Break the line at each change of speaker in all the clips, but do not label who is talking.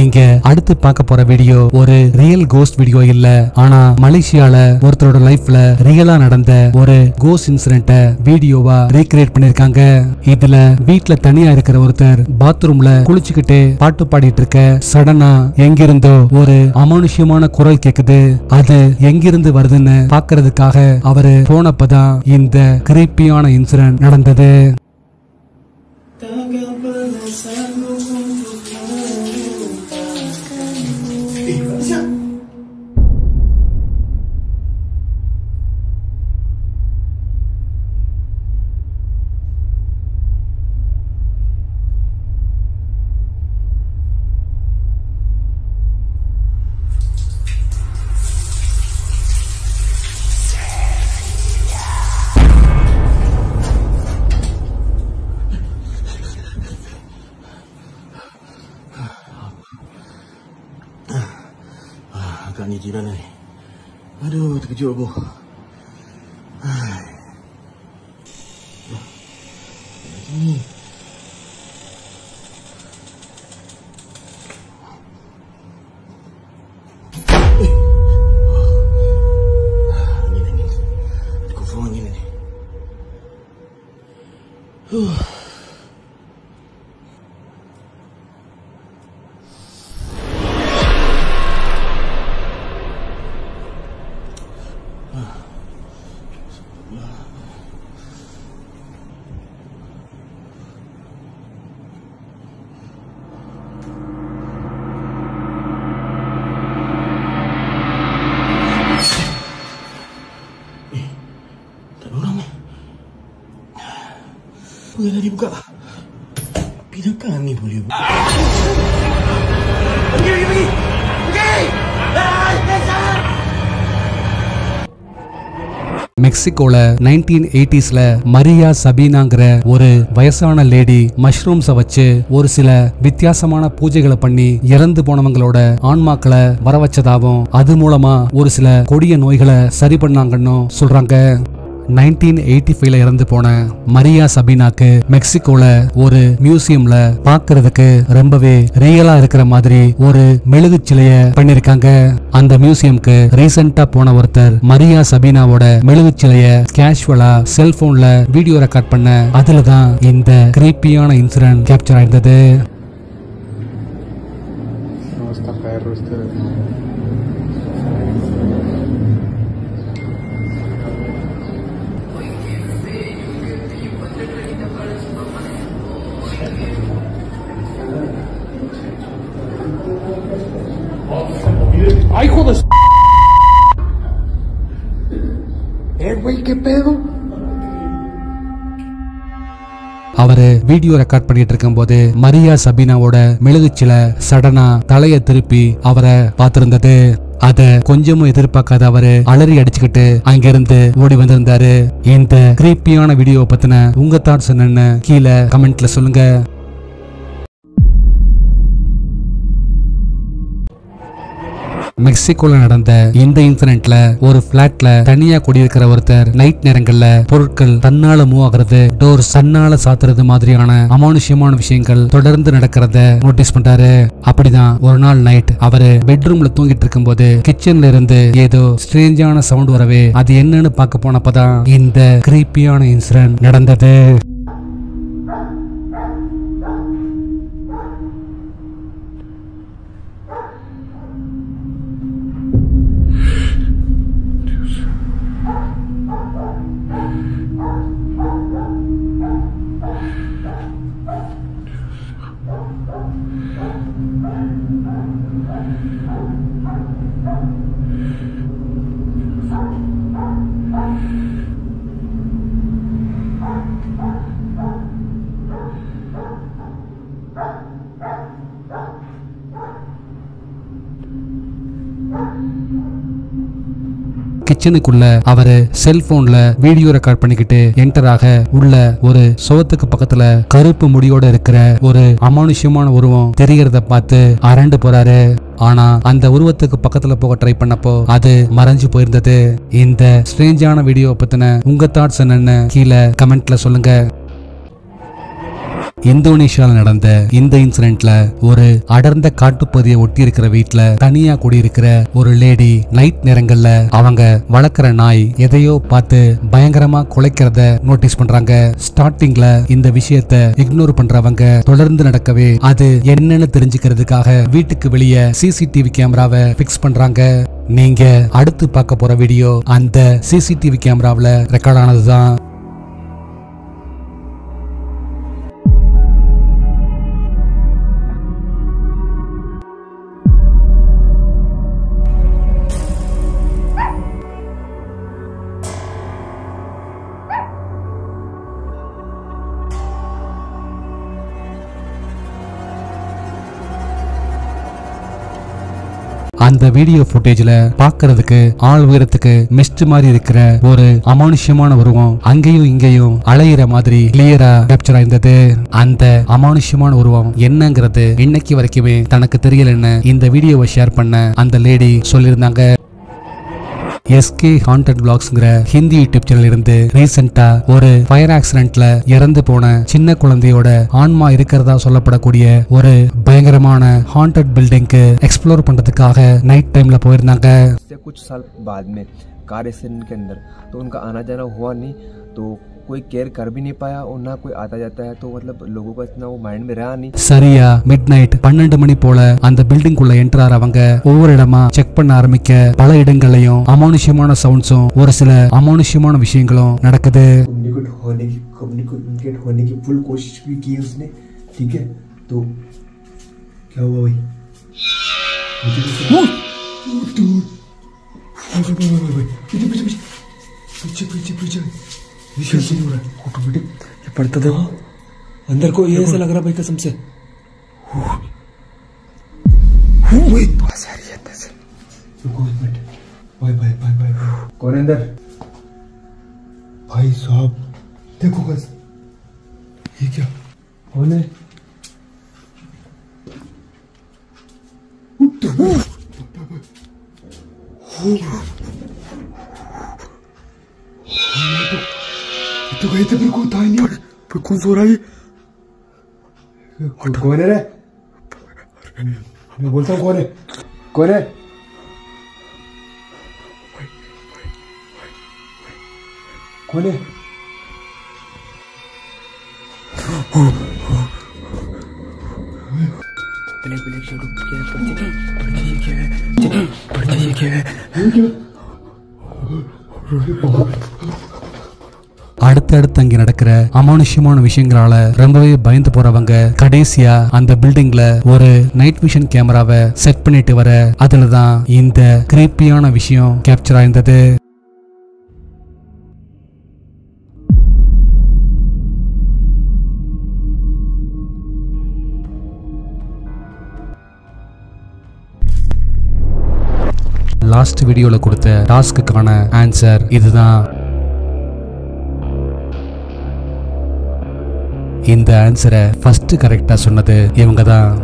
நீங்க அடுத்து பார்க்க போற வீடியோ ஒரு ரியல் கோஸ்ட் வீடியோ இல்ல, ஆனா மலேசியால ஒருத்தரோட லைஃப்ல ரியலா நடந்த ஒரு கோஸ்ட் இன்சிடென்ட்ட வீடியோவா ரீக்ரியேட் பண்ணிருக்காங்க. இதுல வீட்ல தனியா இருக்கிற ஒருத்தர் பாத்ரூம்ல குளிச்சுக்கிட்டு பாட்டு பாடிட்டு இருக்க சடனா எங்கிருந்தோ ஒரு அமானுஷ்யமான குரல் கேக்குது. அது எங்கிருந்து வருதுன்னு பாக்குறதுக்காக அவரு போனப்பதான் இந்த கிரீப்பியான இன்சிடென்ட் நடந்தது.
Agak ni jiran ni. Aduh, terkejut aku. Ni. Angin. Confirm angin ni. Boleh dah dibuka. Pindahkan ni boleh buka. Pergi. Pergi!
மெக்சிகோல 1980ஸ்ல மரியா சபீனாங்கிற ஒரு வயசான லேடி மஷ்ரூம்ஸை வச்சு ஒரு சில வித்தியாசமான பூஜைகளை பண்ணி இறந்து போனவங்களோட ஆன்மாக்களை வர வச்சதாகவும் அது மூலமா ஒரு சில கொடிய நோய்களை சரி பண்ணாங்கன்னு சொல்றாங்க. 1985ல இறந்து போன மரியா சபீனாக்கு மெக்சிகோல ஒரு மியூசியம்ல பாக்குறதுக்கு ரொம்பவே ரியலா இருக்கிற மாதிரி ஒரு மெழுகு சிலைய பண்ணிருக்காங்க. அந்த மியூசியம்க்கு ரீசெண்டா போன ஒருத்தர் மரியா சபீனாவோட மெழுகு சிலைய கேஷுவலா செல்போன்ல வீடியோ ரெக்கார்ட் பண்ண அதுலதான் இந்த கிரீப்பியான இன்சிடென்ட் கேப்சர் ஆயிருந்தது.
¡Ay, hijo de... güey, ¿qué pedo?
அவரு வீடியோ ரெக்கார்ட் பண்ணிட்டு இருக்கும் போது மரியா சபீனாவோட மெழுகு சிலை சடனா தலைய திருப்பி அவரை பார்த்திருந்தது. அத கொஞ்சமும் எதிர்பார்க்காத அவரு அலறி அடிச்சுக்கிட்டு அங்கிருந்து ஓடி வந்திருந்தாரு. இந்த கிரீப்பியான வீடியோ பத்தின உங்க தாட்ஸ் என்னன்னு கீழே கமெண்ட்ல சொல்லுங்க. மெக்சிகோல நடந்த இந்த இன்சிடென்ட்ல ஒரு பிளாட்ல தனியா குடியிருக்கிற ஒருத்தர் நைட் நேரங்கள்ல பொருட்கள் தன்னால மூவ் ஆகுறது, டோர் சன்னால சாத்துறது மாதிரியான அமானுஷ்யமான விஷயங்கள் தொடர்ந்து நடக்கிறத நோட்டீஸ் பண்றாரு. அப்படிதான் ஒரு நாள் நைட் அவரு பெட்ரூம்ல தூங்கிட்டு இருக்கும் போது கிச்சன்ல இருந்து ஏதோ ஸ்ட்ரேஞ்சான சவுண்ட் வரவே அது என்னன்னு பார்க்க போனப்பதான் இந்த கிரீப்பியான இன்சிடென்ட் நடந்தது. கிச்சனுக்குள்ள அவரு செல்போன்ல வீடியோ ரெக்கார்ட் பண்ணிக்கிட்டு என்டராக உள்ள ஒரு சுவத்துக்கு பக்கத்துல கருப்பு முடியோட இருக்கிற ஒரு அமானுஷ்யமான உருவம் தெரியறத பார்த்து அரண்டு போறாரு. ஆனா அந்த உருவத்துக்கு பக்கத்துல போக ட்ரை பண்ணப்போ அது மறைஞ்சு போயிருந்தது. இந்த ஸ்ட்ரேஞ்சான வீடியோ பத்தின உங்க தாட்ஸ் என்னன்னு கீழே கமெண்ட்ல சொல்லுங்க. இந்தோனேஷியால நடந்த இந்த இன்சிடென்ட்ல ஒரு அடர்ந்த காட்டுப்பகுதியை ஒட்டி இருக்கிற வீட்டுல தனியா குடியிருக்கிற ஒரு லேடி நைட் நேரங்கள்ல அவங்க வளர்க்கிற நாய் எதையோ பார்த்து பயங்கரமா குலைக்கிறத நோட்டீஸ் பண்றாங்க. ஸ்டார்டிங்ல இந்த விஷயத்தை இக்னோர் பண்றவங்க தொடர்ந்து நடக்கவே அது என்னன்னு தெரிஞ்சுக்கிறதுக்காக வீட்டுக்கு வெளியே சிசிடிவி கேமராவை பிக்ஸ் பண்றாங்க. நீங்க அடுத்து பார்க்க போற வீடியோ அந்த சிசிடிவி கேமராவில் ரெக்கார்ட் ஆனதுதான். அந்த வீடியோ ஃபுட்டேஜ்ல பாக்குறதுக்கு ஆள் உயரத்துக்கு மிஸ்ட் மாதிரி இருக்கிற ஒரு அமானுஷ்யமான உருவம் அங்கேயும் இங்கேயும் அலையிற மாதிரி கிளியரா கேப்சர் ஆயிருந்தது. அந்த அமானுஷ்யமான உருவம் என்னங்கிறது இன்னைக்கு வரைக்குமே தனக்கு தெரியலன்னு இந்த வீடியோவை ஷேர் பண்ண அந்த லேடி சொல்லியிருந்தாங்க. எஸ்கே ஹாண்டட் பிளாக்ஸ்ங்கிற ஹிந்தி யூடியூப் சேனல் இருந்து ரீசெண்டா ஒரு ஃபயர் ஆக்சிடென்ட்ல இறந்து போன சின்ன குழந்தையோட ஆன்மா இருக்கிறதா சொல்லப்படக்கூடிய ஒரு பயங்கரமான ஹாண்டட் பில்டிங்க்கு எக்ஸ்ப்ளோர் பண்றதுக்காக நைட் டைம்ல போயிருந்தாங்க.
कुछ साल बाद में कार एक्सीडेंट के अंदर तो उनका आना जाना हुआ नहीं, तो कोई केयर कर भी नहीं पाया और ना कोई आता जाता है, तो मतलब लोगों का इतना वो माइंड में रहा नहीं.
சரியா மிட்நைட் 12 மணி போல அந்த பில்டிங்குள்ள என்டர் ஆறவங்க ஒவ்வொரு இடமா செக் பண்ண ஆரம்பிக்க பல இடங்கள்லயும் அமானுஷ்யமான சவுண்ட்ஸும் ஒரு சில அமானுஷ்யமான விஷயங்களும் நடக்குது.
कम्युनिकेट होने की फुल कोशिश भी की उसने, ठीक है, तो क्या हुआ भाई? पीछे ऑटोमेटिक ये पड़ता था अंदर को, ये ऐसा लग रहा भाई कसम से. भाई भाई भाई भाई कौन है अंदर? भाई साहब देखो बस, ये क्या कौन है? तो गए थे फिर कोई था ही नहीं. फिर कौन सो रहा है? कौन है रे? मैं बोलता हूँ कौन है? कौन है? कौन है? ब्लैक शर्ट क्या है? पर्ची क्या है? पर्ची क्या है?
அடுத்தடுத்து அங்க நடக்கிற அமானுஷ்யமான விஷயங்களால ரொம்பவே பயந்து போறவங்க கடைசியா அந்த பில்டிங்ல ஒரு நைட் விஷன் கேமராவை செட் பண்ணிட்டு வர அதுலதான் இந்த கிரீப்பியான விஷயம் கேப்சர் ஆயிருந்தது. லாஸ்ட் வீடியோல கொடுத்த டாஸ்க்குக்கான ஆன்சர் இதுதான். இந்த ஆன்சரை ஃபர்ஸ்ட் கரெக்டா சொன்னது இவங்க தான்.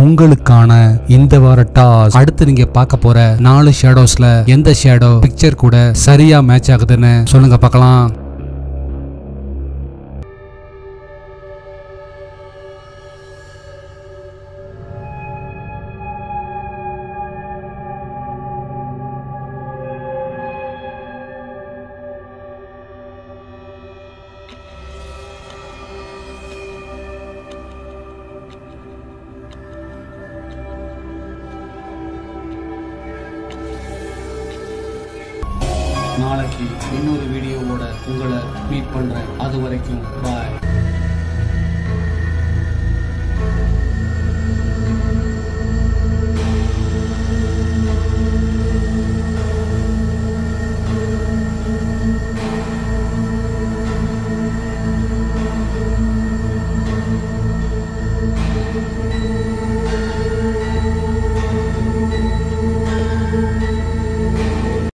உங்களுக்கான இந்த வார டாஸ், அடுத்து நீங்க பார்க்க போற 4 ஷேடோஸ்ல எந்த ஷேடோ பிக்சர் கூட சரியா மேட்ச் ஆகுதுன்னு சொல்லுங்க பார்க்கலாம். நாளைக்கு இன்னொரு வீடியோவோட உங்களை மீட் பண்றேன். அது வரைக்கும் பாய்.